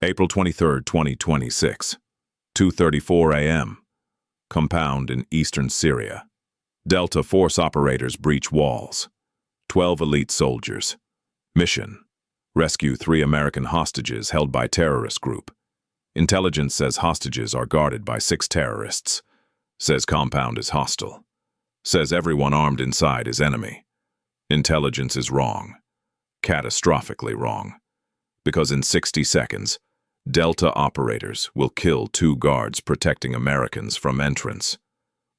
April 23, 2026, 2:34 a.m. Compound in eastern Syria. Delta Force operators breach walls. 12 elite soldiers. Mission: rescue 3 American hostages held by terrorist group. Intelligence says hostages are guarded by 6 terrorists. Says compound is hostile. Says everyone armed inside is enemy. Intelligence is wrong. Catastrophically wrong. Because in 60 seconds, Delta operators will kill 2 guards protecting Americans from entrance.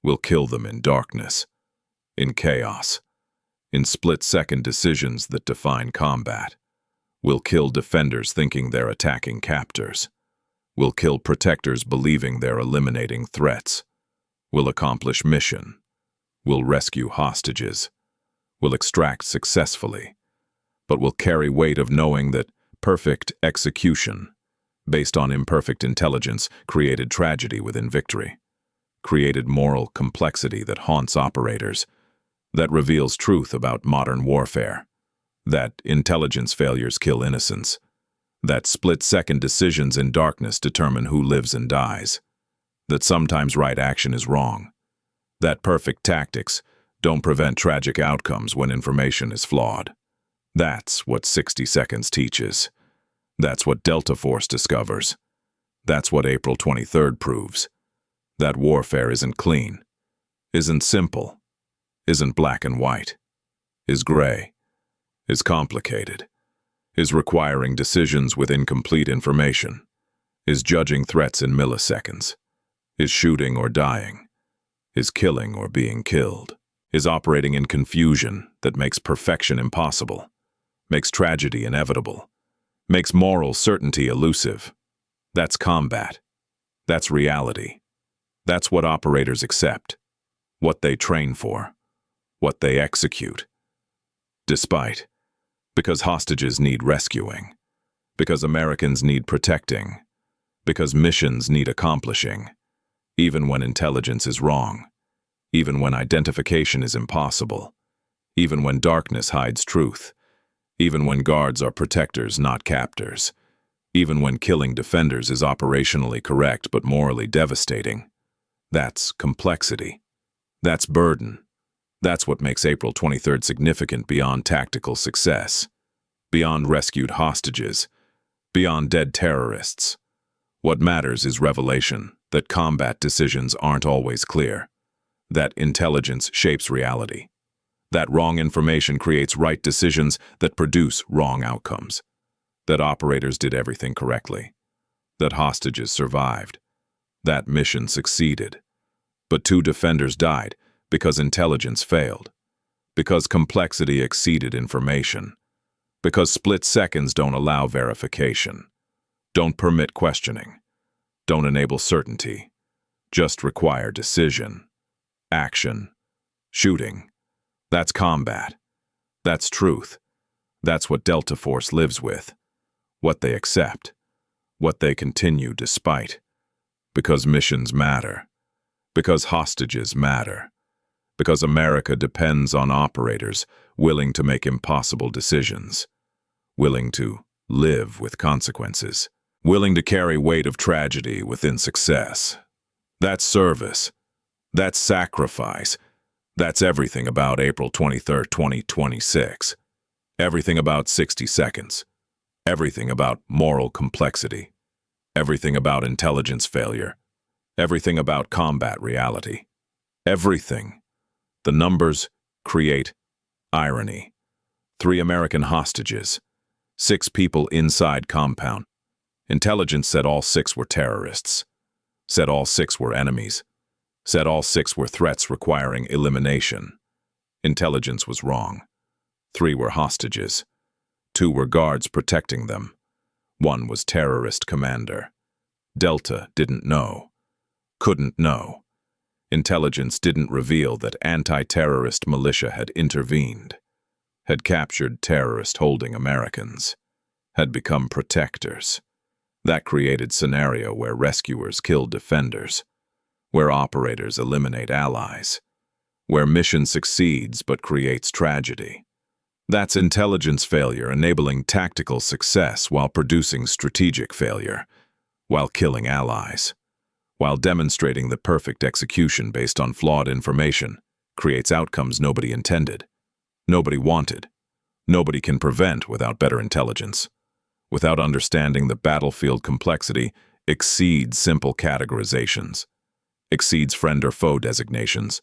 Will kill them in darkness, in chaos, in split-second decisions that define combat. Will kill defenders thinking they're attacking captors. Will kill protectors believing they're eliminating threats. Will accomplish mission. Will rescue hostages. Will extract successfully. But will carry weight of knowing that perfect execution, based on imperfect intelligence, created tragedy within victory. Created moral complexity that haunts operators, that reveals truth about modern warfare, that intelligence failures kill innocence, that split-second decisions in darkness determine who lives and dies, that sometimes right action is wrong, that perfect tactics don't prevent tragic outcomes when information is flawed. That's what 60 seconds teaches. That's what Delta Force discovers. That's what April 23rd proves. That warfare isn't clean, isn't simple, isn't black and white, is gray, is complicated, is requiring decisions with incomplete information, is judging threats in milliseconds, is shooting or dying, is killing or being killed, is operating in confusion that makes perfection impossible, makes tragedy inevitable, makes moral certainty elusive. That's combat. That's reality. That's what operators accept, what they train for, what they execute. Despite, because hostages need rescuing, because Americans need protecting, because missions need accomplishing, even when intelligence is wrong, even when identification is impossible, even when darkness hides truth, even when guards are protectors, not captors, even when killing defenders is operationally correct but morally devastating. That's complexity. That's burden. That's what makes April 23rd significant beyond tactical success, beyond rescued hostages, beyond dead terrorists. What matters is revelation, that combat decisions aren't always clear, that intelligence shapes reality, that wrong information creates right decisions that produce wrong outcomes, that operators did everything correctly, that hostages survived, that mission succeeded. But 2 defenders died because intelligence failed, because complexity exceeded information, because split seconds don't allow verification, don't permit questioning, don't enable certainty, just require decision, action, shooting. That's combat. That's truth. That's what Delta Force lives with, what they accept, what they continue despite. Because missions matter. Because hostages matter. Because America depends on operators willing to make impossible decisions, willing to live with consequences, willing to carry weight of tragedy within success. That's service. That's sacrifice. That's everything about April 23, 2026. Everything about 60 seconds. Everything about moral complexity. Everything about intelligence failure. Everything about combat reality. Everything. The numbers create irony. 3 American hostages. 6 people inside compound. Intelligence said all 6 were terrorists. Said all 6 were enemies. Said all 6 were threats requiring elimination. Intelligence was wrong. 3 were hostages. 2 were guards protecting them. 1 was terrorist commander. Delta didn't know. Couldn't know. Intelligence didn't reveal that anti-terrorist militia had intervened, had captured terrorist holding Americans, had become protectors. That created scenario where rescuers kill defenders, where operators eliminate allies, where mission succeeds but creates tragedy. That's intelligence failure enabling tactical success while producing strategic failure, while killing allies, while demonstrating that perfect execution based on flawed information creates outcomes nobody intended, nobody wanted, nobody can prevent without better intelligence. Without understanding the battlefield complexity exceeds simple categorizations, exceeds friend or foe designations,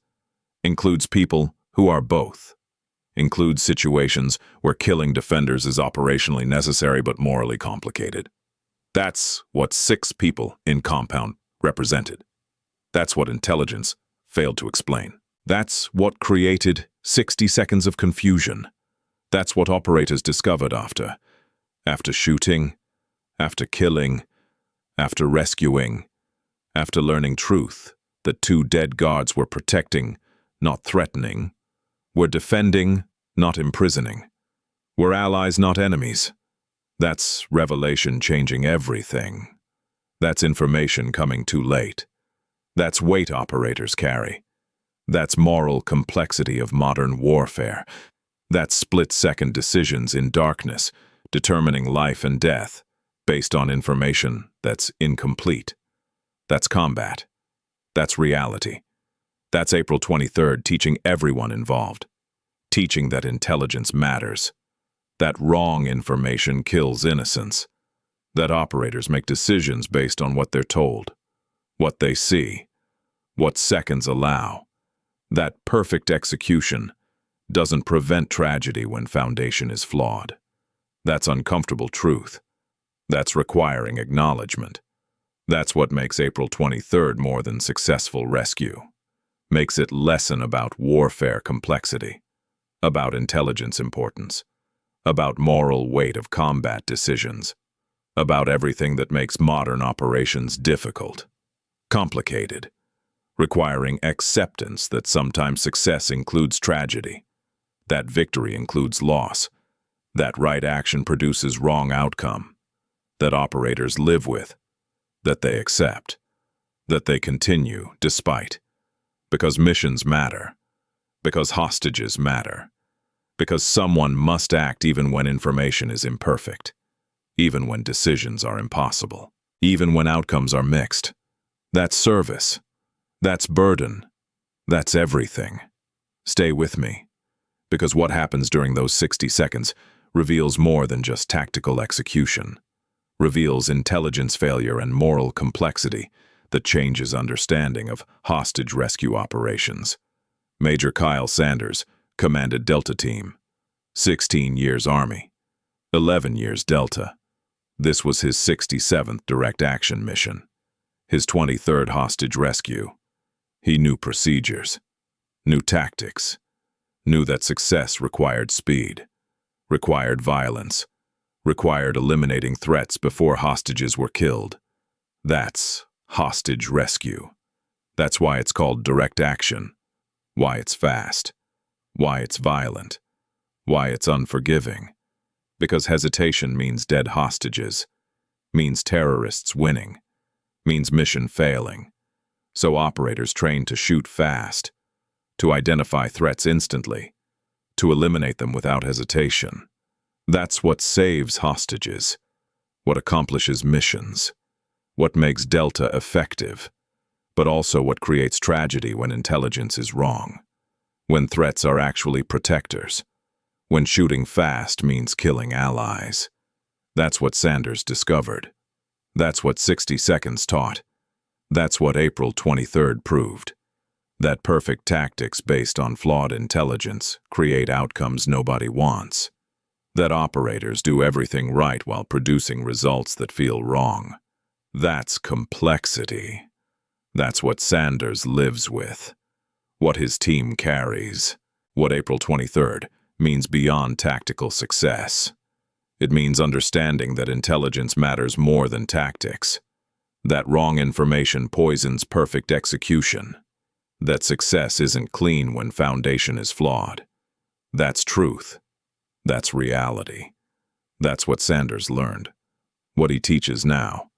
includes people who are both, includes situations where killing defenders is operationally necessary but morally complicated. That's what 6 people in Compound represented. That's what intelligence failed to explain. That's what created 60 seconds of confusion. That's what operators discovered after shooting, after killing, after rescuing, after learning truth that 2 dead guards were protecting, not threatening, were defending, not imprisoning, were allies, not enemies. That's revelation changing everything. That's information coming too late. That's weight operators carry. That's moral complexity of modern warfare. That's split-second decisions in darkness, determining life and death based on information that's incomplete. That's combat. That's reality. That's April 23rd teaching everyone involved. Teaching that intelligence matters. That wrong information kills innocence. That operators make decisions based on what they're told, what they see, what seconds allow. That perfect execution doesn't prevent tragedy when foundation is flawed. That's uncomfortable truth. That's requiring acknowledgement. That's what makes April 23rd more than successful rescue. Makes it lesson about warfare complexity, about intelligence importance, about moral weight of combat decisions, about everything that makes modern operations difficult, complicated, requiring acceptance that sometimes success includes tragedy, that victory includes loss, that right action produces wrong outcome, that operators live with, that they accept, that they continue despite, because missions matter, because hostages matter, because someone must act even when information is imperfect, even when decisions are impossible, even when outcomes are mixed. That's service. That's burden. That's everything. Stay with me, because what happens during those 60 seconds reveals more than just tactical execution, reveals intelligence failure and moral complexity that changes understanding of hostage rescue operations. Major Kyle Sanders commanded Delta Team, 16 years Army, 11 years Delta. This was his 67th direct action mission, his 23rd hostage rescue. He knew procedures, knew tactics, knew that success required speed, required violence, required eliminating threats before hostages were killed. That's hostage rescue. That's why it's called direct action, why it's fast, why it's violent, why it's unforgiving. Because hesitation means dead hostages, means terrorists winning, means mission failing. So operators train to shoot fast, to identify threats instantly, to eliminate them without hesitation. That's what saves hostages, what accomplishes missions, what makes Delta effective, but also what creates tragedy when intelligence is wrong, when threats are actually protectors, when shooting fast means killing allies. That's what Sanders discovered. That's what 60 seconds taught. That's what April 23rd proved. That perfect tactics based on flawed intelligence create outcomes nobody wants. That operators do everything right while producing results that feel wrong. That's complexity. That's what Sanders lives with. What his team carries. What April 23rd means beyond tactical success. It means understanding that intelligence matters more than tactics. That wrong information poisons perfect execution. That success isn't clean when foundation is flawed. That's truth. That's reality. That's what Sanders learned. What he teaches now.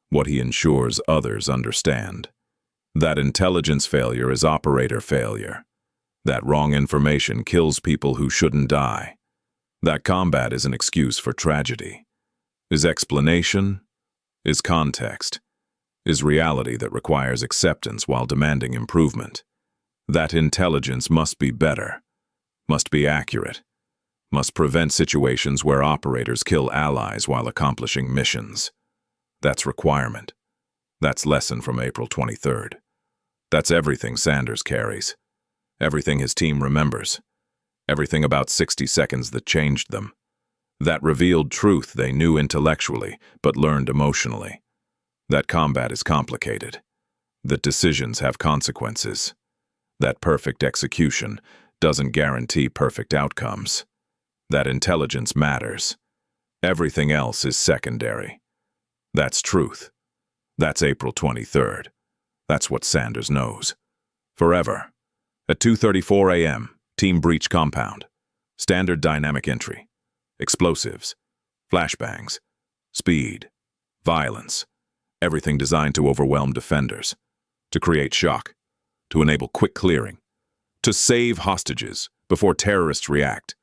What he ensures others understand. That intelligence failure is operator failure. That wrong information kills people who shouldn't die. That combat is an excuse for tragedy, is explanation, is context, is reality that requires acceptance while demanding improvement. That intelligence must be better, must be accurate, must prevent situations where operators kill allies while accomplishing missions. That's requirement. That's lesson from April 23rd. That's everything Sanders carries. Everything his team remembers. Everything about 60 seconds that changed them. That revealed truth they knew intellectually but learned emotionally. That combat is complicated. That decisions have consequences. That perfect execution doesn't guarantee perfect outcomes. That intelligence matters. Everything else is secondary. That's truth. That's April 23rd. That's what Sanders knows. Forever. At 2:34 a.m., team breach compound. Standard dynamic entry. Explosives. Flashbangs. Speed. Violence. Everything designed to overwhelm defenders. To create shock. To enable quick clearing. To save hostages before terrorists react.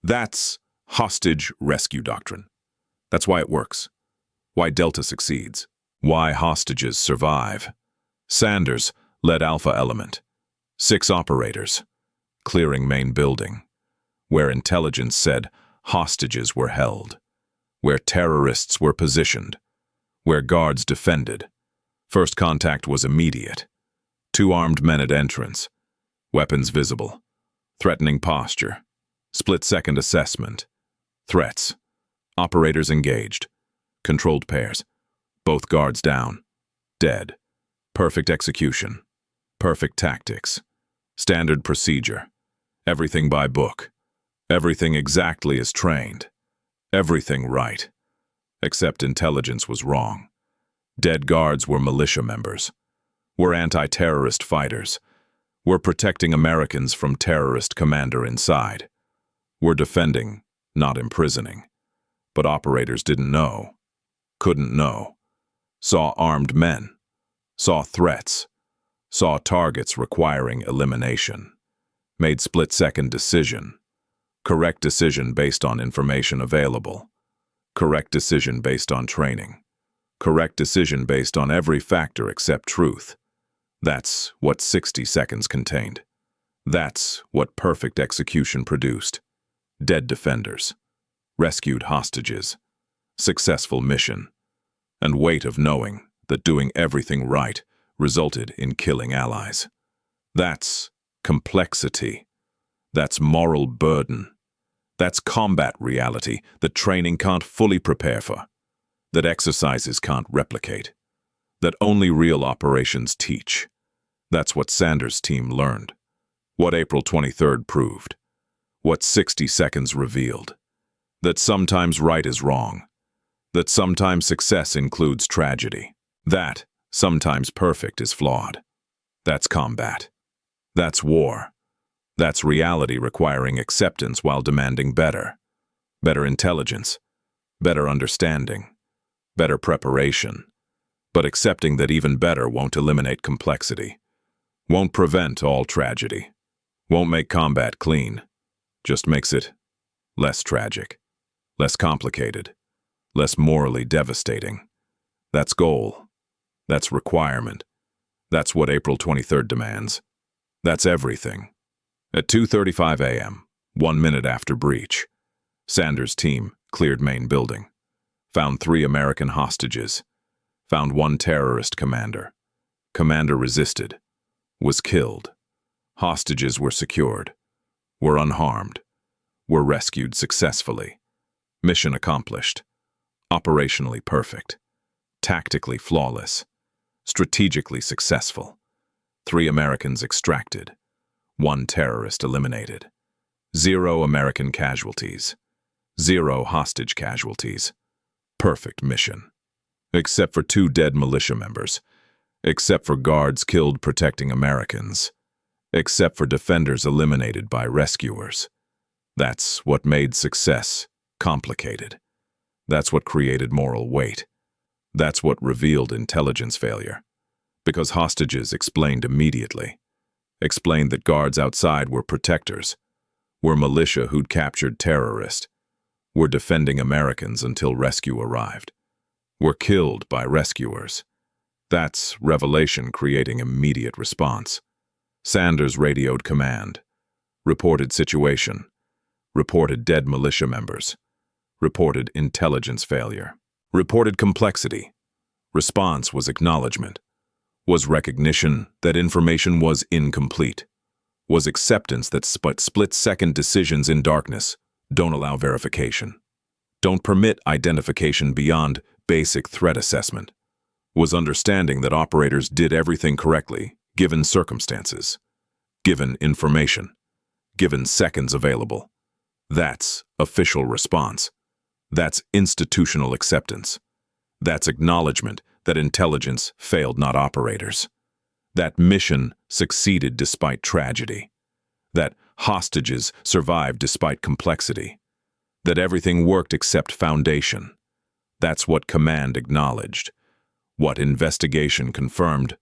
That's hostage rescue doctrine. That's why it works. Why Delta succeeds. Why hostages survive. Sanders led Alpha Element. 6 operators. Clearing main building. Where intelligence said hostages were held. Where terrorists were positioned. Where guards defended. First contact was immediate. 2 armed men at entrance. Weapons visible. Threatening posture. Split-second assessment. Threats. Operators engaged. Controlled pairs. Both guards down. Dead. Perfect execution. Perfect tactics. Standard procedure. Everything by book. Everything exactly as trained. Everything right. Except intelligence was wrong. Dead guards were militia members. Were anti-terrorist fighters. Were protecting Americans from terrorist commander inside. Were defending, not imprisoning. But operators didn't know. Couldn't know. Saw armed men. Saw threats. Saw targets requiring elimination. Made split-second decision. Correct decision based on information available. Correct decision based on training. Correct decision based on every factor except truth. That's what 60 seconds contained. That's what perfect execution produced. Dead defenders. Rescued hostages. Successful mission. And weight of knowing that doing everything right resulted in killing allies. That's complexity. That's moral burden. That's combat reality that training can't fully prepare for. That exercises can't replicate. That only real operations teach. That's what Sanders' team learned. What April 23rd proved. What 60 seconds revealed. That sometimes right is wrong. That sometimes success includes tragedy. That sometimes perfect is flawed. That's combat. That's war. That's reality requiring acceptance while demanding better. Better intelligence. Better understanding. Better preparation. But accepting that even better won't eliminate complexity. Won't prevent all tragedy. Won't make combat clean. Just makes it less tragic. Less complicated. Less morally devastating. That's goal. That's requirement. That's what April 23rd demands. That's everything. At 2:35 a.m., 1 minute after breach, Sanders' team cleared main building. Found 3 American hostages. Found 1 terrorist commander. Commander resisted. Was killed. Hostages were secured. Were unharmed. Were rescued successfully. Mission accomplished. Operationally perfect. Tactically flawless. Strategically successful. 3 Americans extracted. 1 terrorist eliminated. 0 American casualties. 0 hostage casualties. Perfect mission. Except for 2 dead militia members. Except for guards killed protecting Americans. Except for defenders eliminated by rescuers. That's what made success complicated. That's what created moral weight. That's what revealed intelligence failure. Because hostages explained immediately. Explained that guards outside were protectors. Were militia who'd captured terrorists. were defending Americans until rescue arrived, were killed by rescuers. That's revelation creating immediate response. Sanders radioed command, reported situation, reported dead militia members, reported intelligence failure, reported complexity. Response was acknowledgement, was recognition that information was incomplete, was acceptance that split-second decisions in darkness don't allow verification, don't permit identification beyond basic threat assessment, was understanding that operators did everything correctly given circumstances, given information, given seconds available. That's official response. That's institutional acceptance. That's acknowledgement that intelligence failed, not operators. That mission succeeded despite tragedy. That hostages survived despite complexity. That everything worked except foundation. That's what command acknowledged. What investigation confirmed.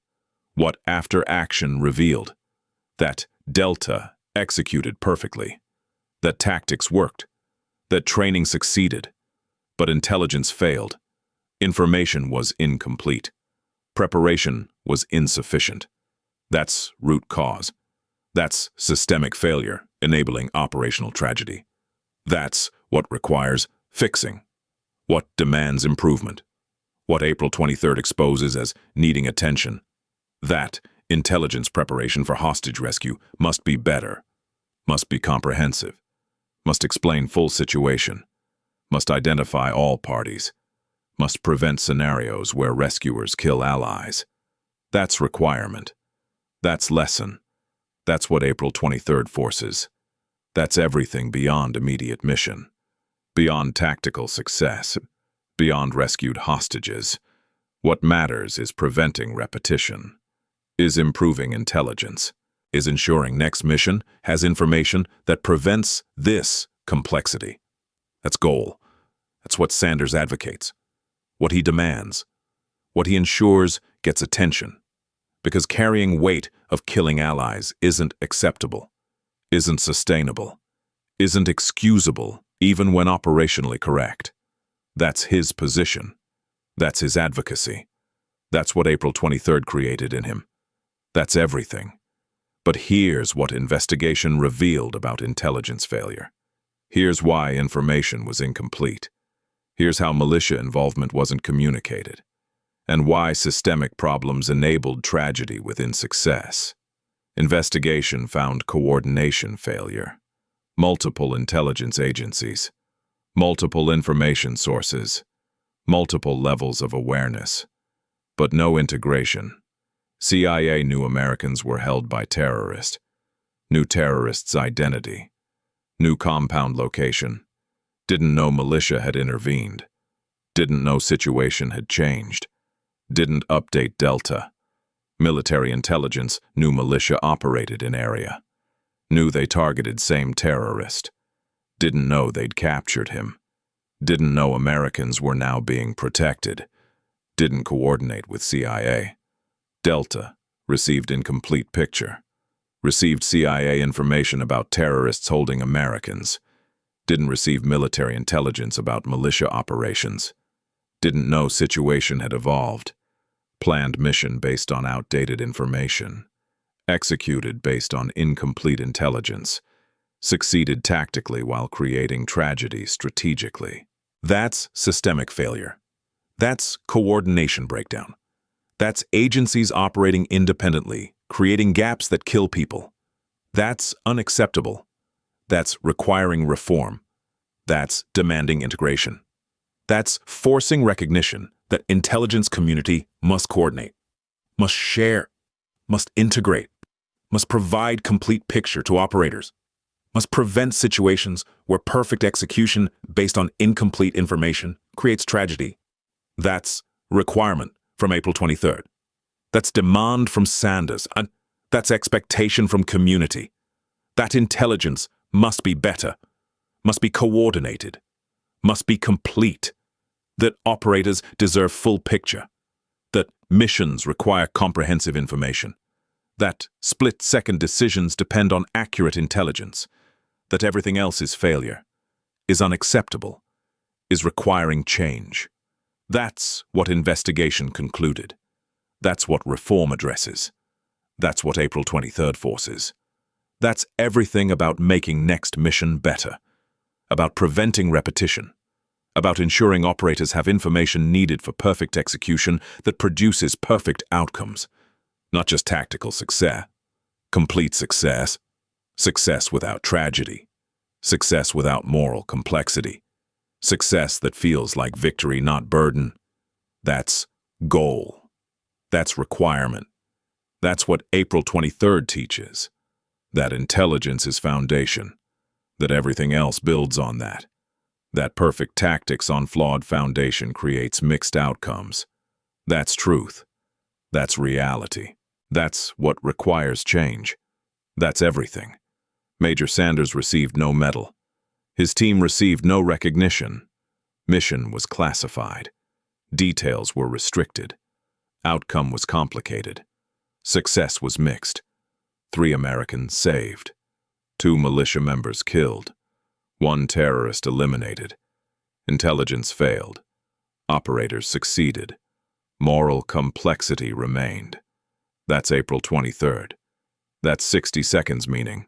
What after action revealed. That Delta executed perfectly. That tactics worked. That training succeeded. But intelligence failed. Information was incomplete. Preparation was insufficient. That's root cause. That's systemic failure, enabling operational tragedy. That's what requires fixing. What demands improvement. What April 23rd exposes as needing attention. That intelligence preparation for hostage rescue must be better, must be comprehensive, must explain full situation, must identify all parties, must prevent scenarios where rescuers kill allies. That's requirement. That's lesson. That's what April 23rd forces. That's everything beyond immediate mission, beyond tactical success, beyond rescued hostages. What matters is preventing repetition, is improving intelligence, is ensuring next mission has information that prevents this complexity. That's goal. That's what Sanders advocates, what he demands, what he ensures gets attention. Because carrying weight of killing allies isn't acceptable, isn't sustainable, isn't excusable even when operationally correct. That's his position. That's his advocacy. That's what April 23rd created in him. That's everything. But here's what investigation revealed about intelligence failure. Here's why information was incomplete. Here's how militia involvement wasn't communicated. And why systemic problems enabled tragedy within success. Investigation found coordination failure. Multiple intelligence agencies. Multiple information sources. Multiple levels of awareness. But no integration. CIA knew Americans were held by terrorists. Knew terrorists' identity. Knew compound location. Didn't know militia had intervened. Didn't know situation had changed. Didn't update Delta. Military intelligence knew militia operated in area. Knew they targeted same terrorist. Didn't know they'd captured him. Didn't know Americans were now being protected. Didn't coordinate with CIA. Delta received incomplete picture. Received CIA information about terrorists holding Americans. Didn't receive military intelligence about militia operations. Didn't know situation had evolved. Planned mission based on outdated information. Executed based on incomplete intelligence. Succeeded tactically while creating tragedy strategically. That's systemic failure. That's coordination breakdown. That's agencies operating independently, creating gaps that kill people. That's unacceptable. That's requiring reform. That's demanding integration. That's forcing recognition that intelligence community must coordinate, must share, must integrate, must provide complete picture to operators, must prevent situations where perfect execution based on incomplete information creates tragedy. That's requirement from April 23rd. That's demand from Sanders. And that's expectation from community. That intelligence must be better, must be coordinated, must be complete. That operators deserve full picture. That missions require comprehensive information. That split-second decisions depend on accurate intelligence. That everything else is failure. is unacceptable, is requiring change. That's what investigation concluded. That's what reform addresses. That's what April 23rd forces. That's everything about making next mission better, about preventing repetition, about ensuring operators have information needed for perfect execution that produces perfect outcomes, not just tactical success, complete success, success without tragedy, success without moral complexity, success that feels like victory, not burden. That's goal. That's requirement. That's what April 23rd teaches, that intelligence is foundation, that everything else builds on that. That perfect tactics on flawed foundation creates mixed outcomes. That's truth. That's reality. That's what requires change. That's everything. Major Sanders received no medal. His team received no recognition. Mission was classified. Details were restricted. Outcome was complicated. Success was mixed. 3 Americans saved. 2 militia members killed. 1 terrorist eliminated. Intelligence failed. Operators succeeded. Moral complexity remained. That's April 23rd. That's 60 seconds meaning.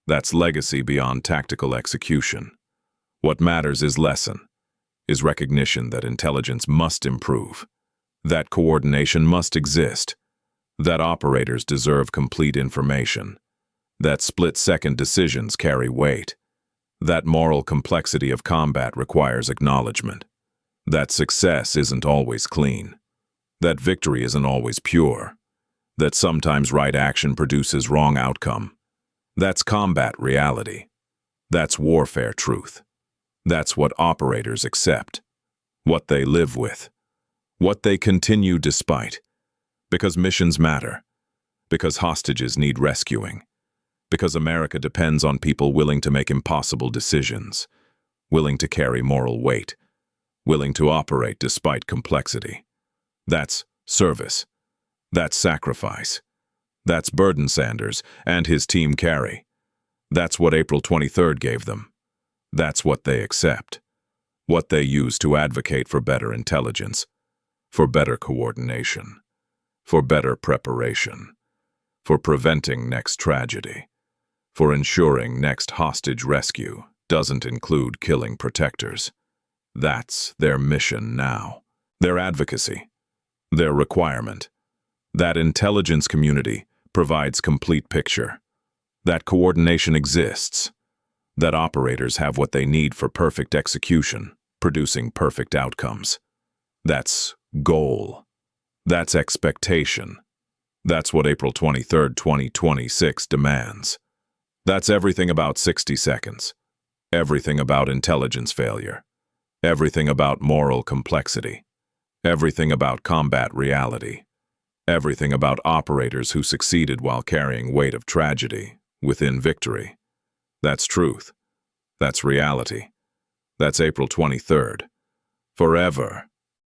That's legacy beyond tactical execution. What matters is lesson, is recognition that intelligence must improve, that coordination must exist, that operators deserve complete information, that split-second decisions carry weight, that moral complexity of combat requires acknowledgement, that success isn't always clean, that victory isn't always pure, that sometimes right action produces wrong outcome. That's combat reality. That's warfare truth. That's what operators accept, what they live with, what they continue despite. Because missions matter, because hostages need rescuing, because America depends on people willing to make impossible decisions, willing to carry moral weight, willing to operate despite complexity. That's service. That's sacrifice. That's burden Sanders and his team carry. That's what April 23rd gave them. That's what they accept. What they use to advocate for better intelligence, for better coordination, for better preparation, for preventing next tragedy, for ensuring next hostage rescue doesn't include killing protectors. That's their mission now, their advocacy, their requirement. That intelligence community provides complete picture. That coordination exists. That operators have what they need for perfect execution, producing perfect outcomes. That's goal. That's expectation. That's what April 23rd, 2026 demands. That's everything about 60 seconds. Everything about intelligence failure. Everything about moral complexity. Everything about combat reality. Everything about operators who succeeded while carrying weight of tragedy within victory. That's truth. That's reality. That's April 23rd. Forever.